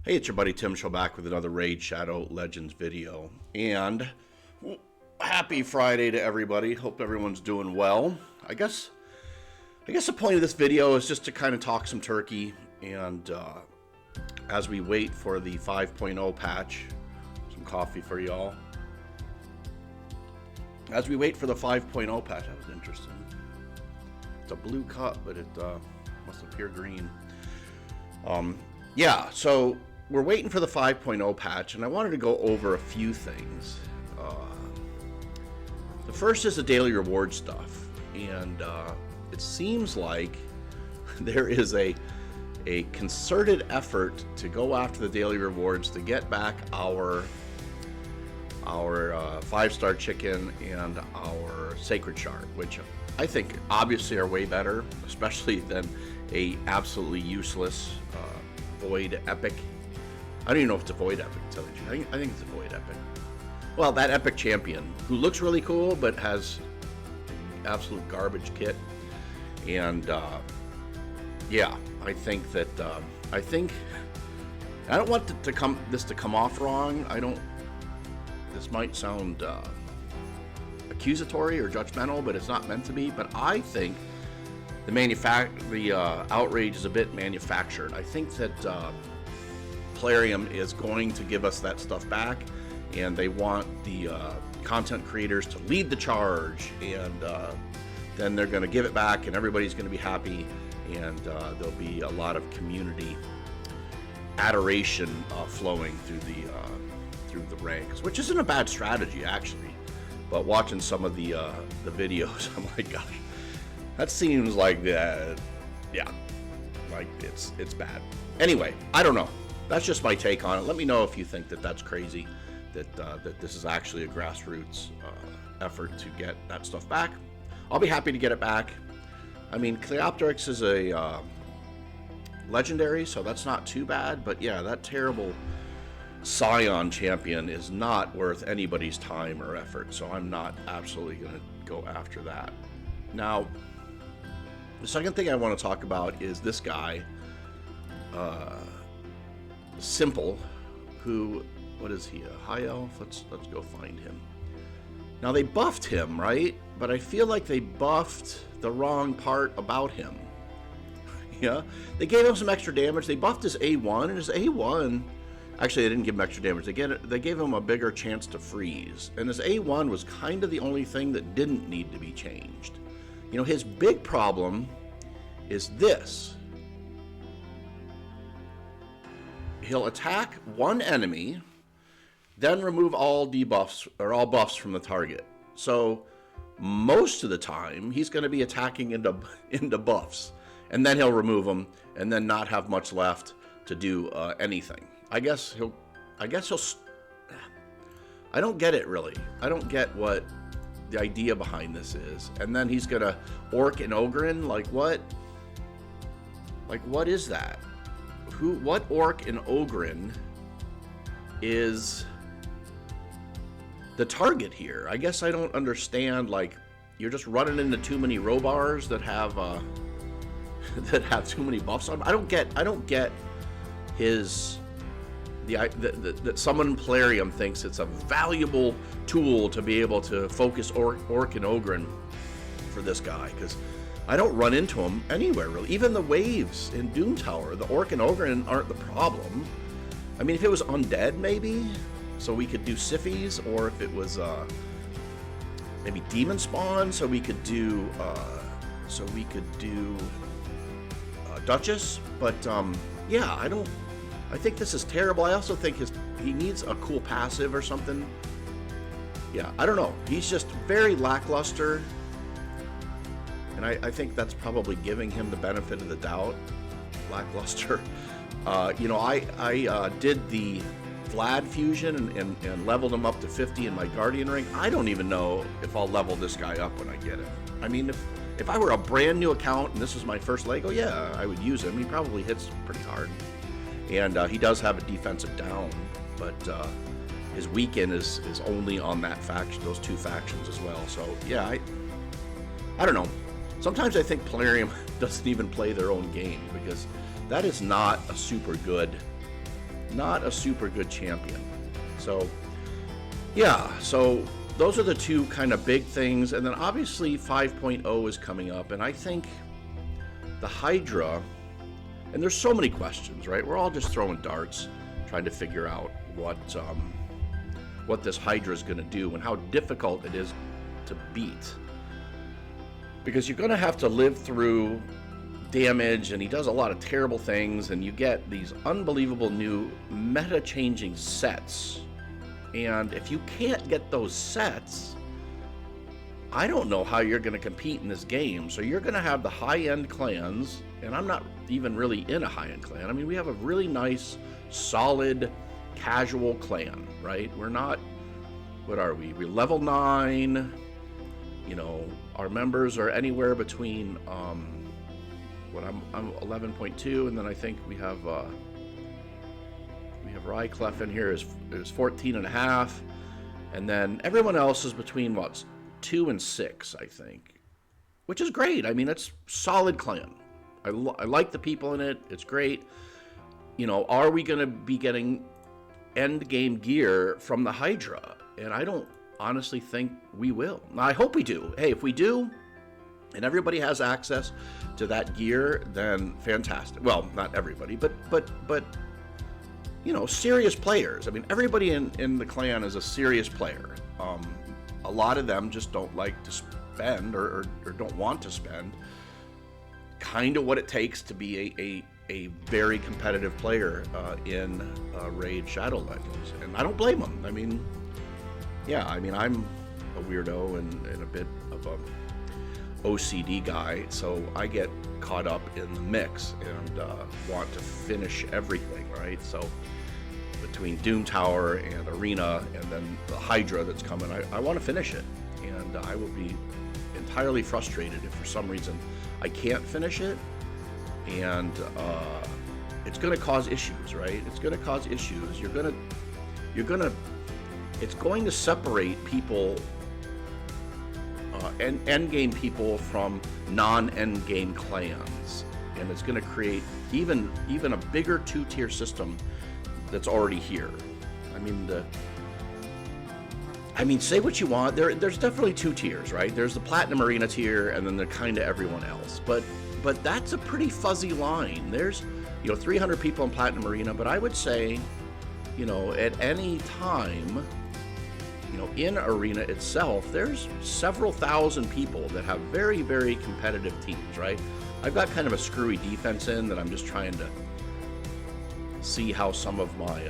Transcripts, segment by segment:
Hey, it's your buddy Tim Show back with another Raid Shadow Legends video. And happy Friday to everybody. Hope everyone's doing well. I guess the point of this video is just to kind of talk some turkey. And as we wait for the 5.0 patch, some coffee for y'all. As we wait for the 5.0 patch, that was interesting. It's a blue cup, but it must appear green. Yeah, so we're waiting for the 5.0 patch, and I wanted to go over a few things. The first is the daily reward stuff, and it seems like there is a concerted effort to go after the daily rewards to get back our 5-star chicken and our sacred shard, which I think obviously are way better, especially than a absolutely useless void epic. I don't even know if it's a void epic, to tell you the truth. I think it's a void epic. Well, that epic champion who looks really cool but has absolute garbage kit. And yeah, I think that I don't want this to come off wrong. This might sound accusatory or judgmental, but it's not meant to be. But I think the outrage is a bit manufactured. I think that Plarium is going to give us that stuff back, and they want the content creators to lead the charge, and then they're going to give it back, and everybody's going to be happy, and there'll be a lot of community adoration flowing through the ranks, which isn't a bad strategy actually. But watching some of the videos, I'm like, gosh, that seems like yeah, like it's bad. Anyway, I don't know. That's just my take on it. Let me know if you think that that's crazy, that this is actually a grassroots effort to get that stuff back. I'll be happy to get it back. I mean, Cleopteryx is a legendary, so that's not too bad. But yeah, that terrible Scion champion is not worth anybody's time or effort, so I'm not absolutely going to go after that. Now, the second thing I want to talk about is this guy, Simple, who, what is he, a high elf? Let's go find him. Now, they buffed him, right? But I feel like they buffed the wrong part about him. Yeah, they gave him some extra damage. They buffed his A1, and his A1, actually, they didn't give him extra damage. They gave him a bigger chance to freeze. And his A1 was kind of the only thing that didn't need to be changed. You know, his big problem is this. He'll attack one enemy, then remove all debuffs or all buffs from the target. So most of the time, he's going to be attacking into buffs, and then he'll remove them, and then not have much left to do anything. I don't get it really. I don't get what the idea behind this is. And then he's gonna Orc and Ogren, like what? Like what is that? What Orc and Ogren is the target here? I guess I don't understand. Like, you're just running into too many Robars that have that have too many buffs on them. I don't get his that someone in Plarium thinks it's a valuable tool to be able to focus Orc and Ogren for this guy, because I don't run into him anywhere really. Even the waves in Doom Tower, the Orc and Ogren aren't the problem. I mean, if it was undead esse, so we could do Siphies, or if it was maybe Demon Spawn, so we could do Duchess. But yeah, I think this is terrible. I also think he needs a cool passive or something. Yeah, I don't know. He's just very lackluster. And I think that's probably giving him the benefit of the doubt. Lackluster. You know, I did the Vlad fusion and leveled him up to 50 in my Guardian ring. I don't even know if I'll level this guy up when I get him. I mean, if I were a brand new account and this was my first Lego, yeah, I would use him. He probably hits pretty hard. And he does have a defensive down, but his weekend is only on that faction, those two factions as well. So yeah, I don't know. Sometimes I think Plarium doesn't even play their own game, because that is not a super good not a super good champion. So yeah, so those are the two kind of big things. And then obviously 5.0 is coming up, and I think the Hydra, and there's so many questions, right? We're all just throwing darts, trying to figure out what this Hydra is going to do and how difficult it is to beat. Because you're going to have to live through damage, and he does a lot of terrible things, and you get these unbelievable new meta-changing sets. And if you can't get those sets, I don't know how you're going to compete in this game. So you're going to have the high-end clans, and I'm not even really in a high-end clan. I mean, we have a really nice, solid, casual clan, right? We're not, what are we? We're level 9. You know, our members are anywhere between, I'm 11.2, and then I think we have Ryclef in here is 14 and a half, and then everyone else is between 2 and 6, I think, which is great. I mean, it's solid clan. I like the people in it. It's great. You know, are we going to be getting end game gear from the Hydra? And I don't honestly think we will. Now, I hope we do. Hey, if we do, and everybody has access to that gear, then fantastic. Well, not everybody, but you know, serious players. I mean, everybody in the clan is a serious player. A lot of them just don't like to spend or don't want to spend kind of what it takes to be a very competitive player in Raid Shadow Legends. And I don't blame them. I mean, yeah, I mean, I'm a weirdo and a bit of a OCD guy, so I get caught up in the mix and want to finish everything, right? So between Doom Tower and Arena and then the Hydra that's coming, I want to finish it, and I will be entirely frustrated if for some reason I can't finish it, and it's going to cause issues, right? It's going to cause issues. It's going to separate people, end game people from non-end game clans, and it's going to create even a bigger two-tier system that's already here. I mean, say what you want. There's definitely 2 tiers, right? There's the Platinum Arena tier, and then they're kind of everyone else. But that's a pretty fuzzy line. There's 300 people in Platinum Arena, but I would say, at any time, in Arena itself, there's several thousand people that have very, very competitive teams, right? I've got kind of a screwy defense in that I'm just trying to see how some of my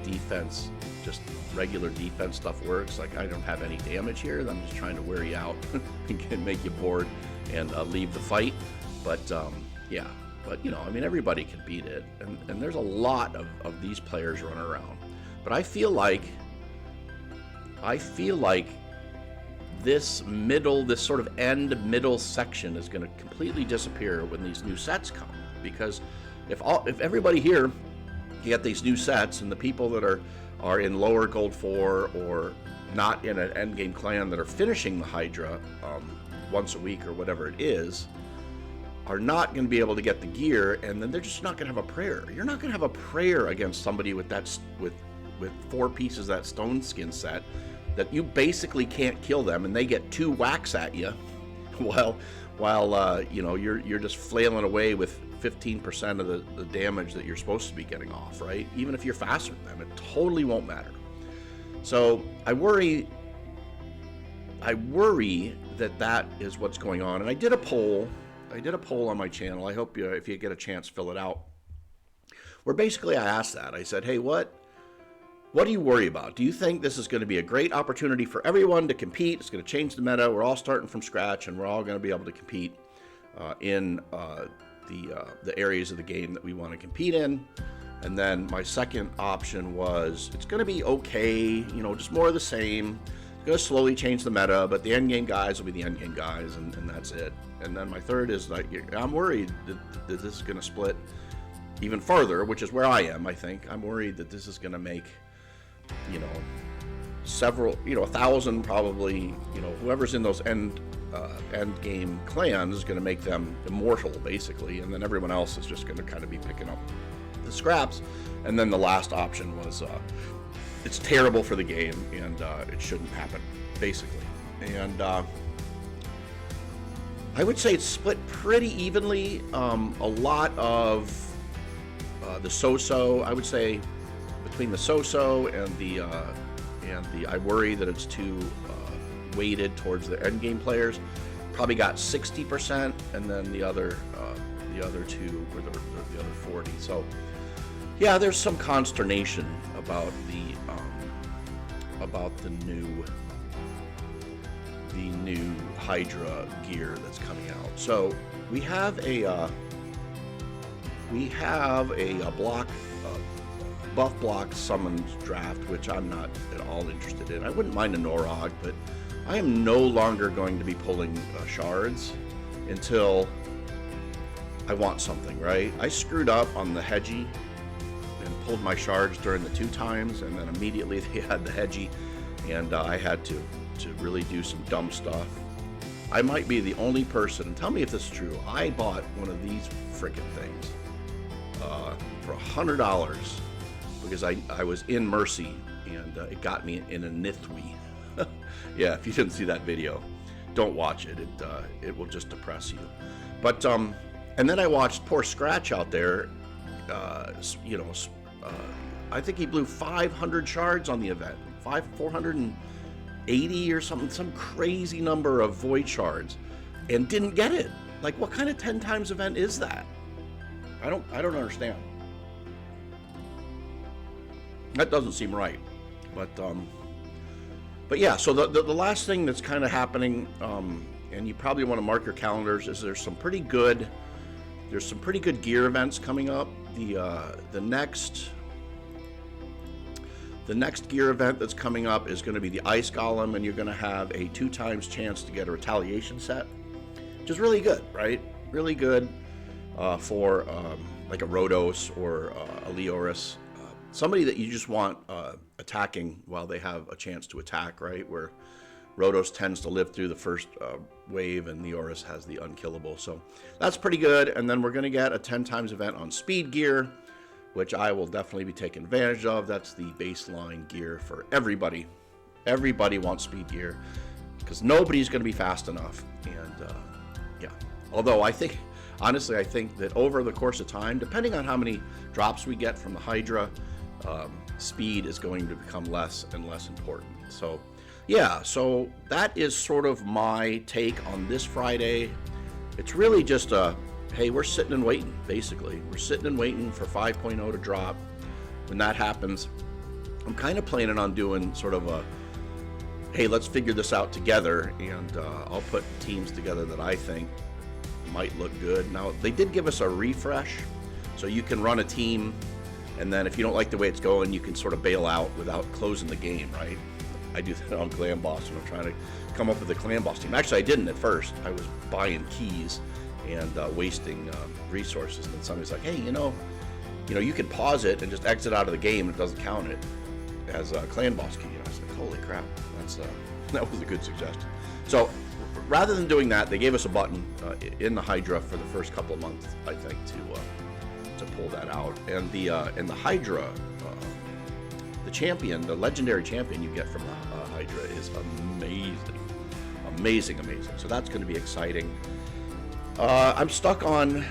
defense, just regular defense stuff works. Like, I don't have any damage here. I'm just trying to wear you out and make you bored and leave the fight. But yeah, but I mean, everybody can beat it, and there's a lot of these players running around. But I feel like this sort of middle section is going to completely disappear when these new sets come, because if everybody here get these new sets, and the people that are in lower gold 4 or not in an endgame clan that are finishing the Hydra once a week or whatever it is, are not going to be able to get the gear, and then they're just not going to have a prayer. You're not going to have a prayer against somebody with 4 pieces of that stone skin set that you basically can't kill them, and they get 2 whacks at you while you're just flailing away with 15% of the damage that you're supposed to be getting off, right? Even if you're faster than them, it totally won't matter. So I worry that is what's going on. And I did a poll on my channel. I hope if you get a chance, fill it out, where basically I asked that. I said, hey, what do you worry about? Do you think this is going to be a great opportunity for everyone to compete? It's going to change the meta. We're all starting from scratch, and we're all going to be able to compete in the areas of the game that we want to compete in. And then my second option was, it's going to be okay, just more of the same. It's going to slowly change the meta, but the endgame guys will be the endgame guys, and that's it. And then my third is, like, I'm worried that this is going to split even further, which is where I am, I think. I'm worried that this is going to make, several, 1,000 probably, whoever's in those end game clans is going to make them immortal, basically, and then everyone else is just going to kind of be picking up the scraps. And then the last option was it's terrible for the game and it shouldn't happen, basically. And I would say it's split pretty evenly. A lot of the so-so, I would say, between the so-so and the I worry that it's too weighted towards the end game players. Probably got 60%, and then the other two were the other 40. So yeah, there's some consternation about the new Hydra gear that's coming out. So we have a block buff block summons draft, which I'm not at all interested in. I wouldn't mind a Norog, but I am no longer going to be pulling shards until I want something, right? I screwed up on the Hedgie and pulled my shards during the 2 times, and then immediately they had the Hedgie, and I had to really do some dumb stuff. I might be the only person, tell me if this is true, I bought one of these frickin' things for $100 because I was in Mercy, and it got me in a Nithwi. Yeah, if you didn't see that video, don't watch it. It will just depress you. But and then I watched poor Scratch out there. I think he blew 500 shards on the event, 480 or something, some crazy number of void shards, and didn't get it. Like, what kind of 10 times event is that? I don't understand. That doesn't seem right. But yeah, so the last thing that's kind of happening, and you probably want to mark your calendars, is there's some pretty good gear events coming up. The next gear event that's coming up is going to be the Ice Golem, and you're going to have a 2 times chance to get a retaliation set, which is really good, right? Really good for like a Rhodos or a Leoris. Somebody that you just want attacking while they have a chance to attack, right? Where Rhodos tends to live through the first wave and Leoris has the unkillable. So that's pretty good. And then we're going to get a 10 times event on speed gear, which I will definitely be taking advantage of. That's the baseline gear for everybody. Everybody wants speed gear because nobody's going to be fast enough. And yeah, although honestly, I think that over the course of time, depending on how many drops we get from the Hydra, speed is going to become less and less important. So yeah, so that is sort of my take on this Friday. It's really just hey, we're sitting and waiting, basically. We're sitting and waiting for 5.0 to drop. When that happens, I'm kind of planning on doing sort of a, hey, let's figure this out together, and I'll put teams together that I think might look good. Now, they did give us a refresh, so you can run a team, and then if you don't like the way it's going, you can sort of bail out without closing the game, right? I do that on Clan Boss when I'm trying to come up with a Clan Boss team. Actually, I didn't at first. I was buying keys and wasting resources, and then somebody's like, hey, you know, you can pause it and just exit out of the game, and it doesn't count it as a Clan Boss key. And I was like, holy crap, that was a good suggestion. So rather than doing that, they gave us a button in the Hydra for the first couple of months, I think, to pull that out. And the Hydra, the champion, the legendary champion you get from the Hydra is amazing. So that's going to be exciting. I'm stuck on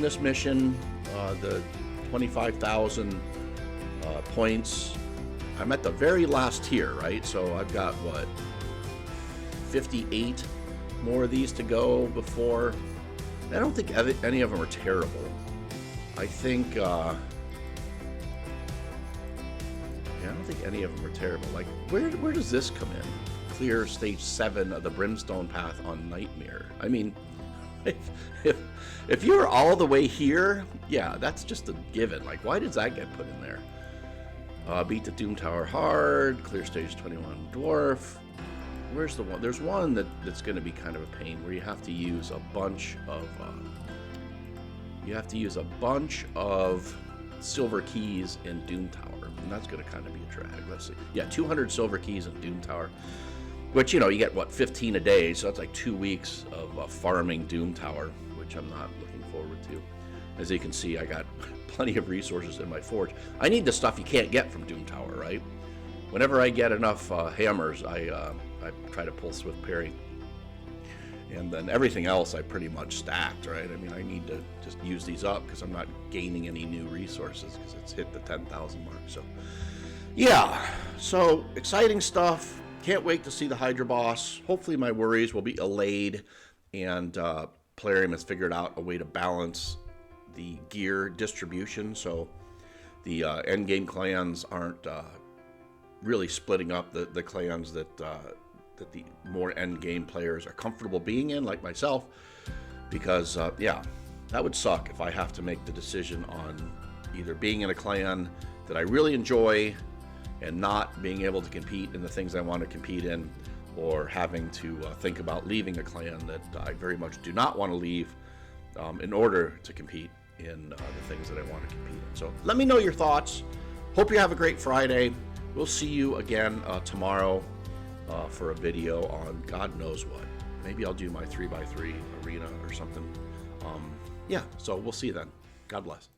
this mission, the 25,000 points. I'm at the very last tier, right? So I've got 58 more of these to go before. I don't think any of them are terrible. I think I don't think any of them are terrible. Like, where does this come in? Clear stage 7 of the Brimstone Path on Nightmare. I mean, if you're all the way here, yeah, that's just a given. Like, why does that get put in there? Beat the Doom Tower hard. Clear stage 21 dwarf. Where's the one? There's one that's going to be kind of a pain where you have to use a bunch of silver keys in Doom Tower, and that's going to kind of be a drag. Let's see. Yeah, 200 silver keys in Doom Tower, which, you get 15 a day, so that's like 2 weeks of farming Doom Tower, which I'm not looking forward to. As you can see, I got plenty of resources in my forge. I need the stuff you can't get from Doom Tower, right? Whenever I get enough hammers, I try to pull Swift Parry. And then everything else I pretty much stacked, right? I mean, I need to just use these up because I'm not gaining any new resources because it's hit the 10,000 mark. So, yeah. So, exciting stuff. Can't wait to see the Hydra boss. Hopefully my worries will be allayed and Plarium has figured out a way to balance the gear distribution. So, the endgame clans aren't really splitting up the clans that the more end game players are comfortable being in, like myself, because yeah, that would suck if I have to make the decision on either being in a clan that I really enjoy and not being able to compete in the things I want to compete in, or having to think about leaving a clan that I very much do not want to leave in order to compete in the things that I want to compete in. So let me know your thoughts. Hope you have a great Friday. We'll see you again tomorrow for a video on God knows what. Maybe I'll do my 3x3 arena or something. Yeah, so we'll see you then. God bless.